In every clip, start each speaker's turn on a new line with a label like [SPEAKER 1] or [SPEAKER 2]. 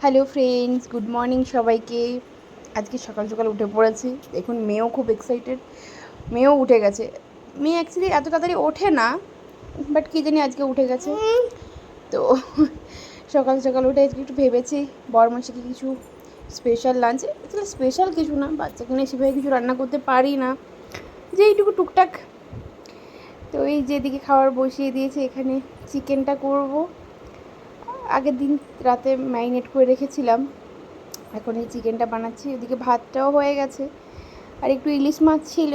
[SPEAKER 1] Hello friends, good morning সবাইকে। আজকে সকাল সকাল উঠে পড়েছি। দেখুন মেয়েও খুব এক্সাইটেড, মেয়েও উঠে গেছে। মেয়ে অ্যাকচুয়ালি এত তাড়াতাড়ি ওঠে না, বাট কী জানি আজকে উঠে গেছে। তো সকাল সকাল উঠে আজকে একটু ভেবেছি বরমাসিকে কিছু স্পেশাল লাঞ্চ, অ্যাকচুয়ালি স্পেশাল কিছু না, বাচ্চাকে নিয়ে সেভাবে কিছু রান্না করতে পারি না, যে এইটুকু টুকটাক। তো এই যেদিকে খাবার বসিয়ে দিয়েছে, এখানে চিকেনটা করব। আগের দিন রাতে ম্যারিনেট করে রেখেছিলাম, এখন এই চিকেনটা বানাচ্ছি। ওদিকে ভাতটাও হয়ে গেছে, আর একটু ইলিশ মাছ ছিল,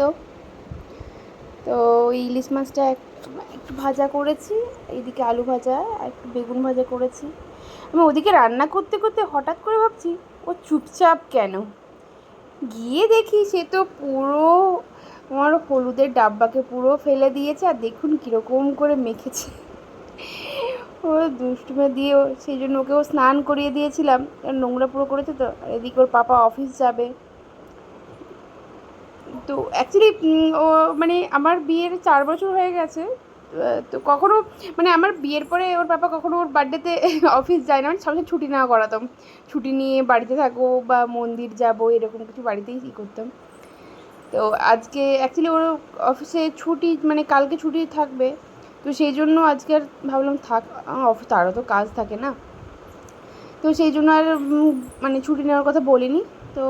[SPEAKER 1] তো ওই ইলিশ মাছটা একটু ভাজা করেছি। এইদিকে আলু ভাজা আর একটু বেগুন ভাজা করেছি। আমি ওদিকে রান্না করতে করতে হঠাৎ করে ভাবছি, ও চুপচাপ কেন? গিয়ে দেখি সে তো পুরো আমার হলুদের ডাব্বাকে পুরো ফেলে দিয়েছে, আর দেখুন কীরকম করে মেখেছে। ও দুষ্টুমে দিয়ে সেই জন্য ওকেও স্নান করিয়ে দিয়েছিলাম, কারণ নোংরা পুরো করেছে তো। আর এদিকে ওর পাপা অফিস যাবে। তো অ্যাকচুয়ালি ও মানে আমার বিয়ের 4 বছর হয়ে গেছে। তো কখনও মানে আমার বিয়ের পরে ওর পাপা কখনও ওর বার্থডেতে অফিস যায় না, মানে সবসময় ছুটি নেওয়া করাতাম। ছুটি নিয়ে বাড়িতে থাকো বা মন্দির যাবো, এরকম কিছু বাড়িতেই করতাম। তো আজকে অ্যাকচুয়ালি ওর অফিসে ছুটি, মানে কালকে ছুটি থাকবে। তো সেই জন্য আজকে আর ভাবলাম থাক, অফিস তারও তো কাজ থাকে না। তো সেই জন্য আর মানে ছুটি নেওয়ার কথা বলিনি। তো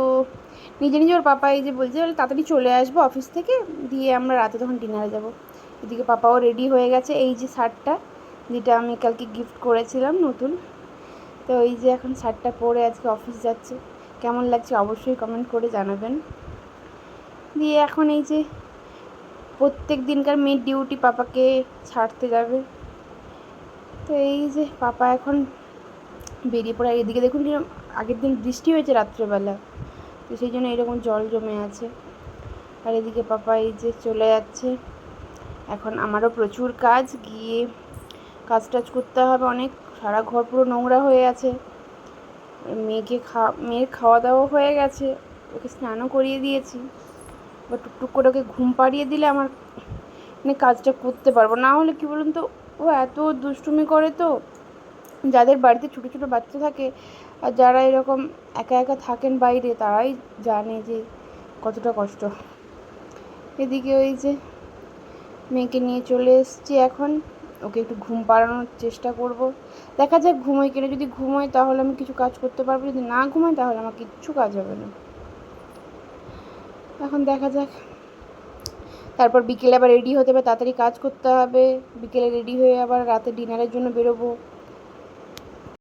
[SPEAKER 1] নিজে নিজে ওর পাপা এই যে বলছে তাড়াতাড়ি চলে আসবো অফিস থেকে, দিয়ে আমরা রাতে তখন ডিনারে যাব। এদিকে পাপাও রেডি হয়ে গেছে। এই যে শার্টটা, যেটা আমি কালকে গিফট করেছিলাম নতুন, তো এই যে এখন শার্টটা পরে আজকে অফিস যাচ্ছে। কেমন লাগছে অবশ্যই কমেন্ট করে জানাবেন। দিয়ে এখন এই যে প্রত্যেক দিনকার মেয়ের ডিউটি পাপাকে ছাড়তে যাবে। তো এই যে পাপা এখন বেরিয়ে পড়ে। আর এদিকে দেখুন আগের দিন বৃষ্টি হয়েছে রাত্রেবেলা, তো সেই জন্য এরকম জল জমে আছে। আর এদিকে পাপা এই যে চলে যাচ্ছে। এখন আমারও প্রচুর কাজ, গিয়ে কাজ টাজ করতে হবে অনেক। সারা ঘর পুরো নোংরা হয়ে আছে। মেয়ের খাওয়া দাওয়া হয়ে গেছে, ওকে স্নানও করিয়ে দিয়েছি। এবার টুকটুক করে ওকে ঘুম পাড়িয়ে দিলে আমার মানে কাজটা করতে পারবো। না হলে কী বলুন তো, ও এত দুষ্টুমি করে। তো যাদের বাড়িতে ছোটো ছোটো বাচ্চা থাকে আর যারা এরকম একা একা থাকেন বাইরে, তারাই জানে যে কতটা কষ্ট। এদিকে ওই যে মেয়েকে নিয়ে চলে এসেছি, এখন ওকে একটু ঘুম পাড়ানোর চেষ্টা করব। দেখা যাক ঘুমোই কিনা। যদি ঘুমোই তাহলে আমি কিছু কাজ করতে পারবো, যদি না ঘুমোই তাহলে আমার কিচ্ছু কাজ হবে না। এখন দেখা যাক। তারপর বিকেলে আবার রেডি হতে হবে, তাড়াতাড়ি কাজ করতে হবে। বিকেলে রেডি হয়ে আবার রাতে ডিনারের জন্য বেরোবো।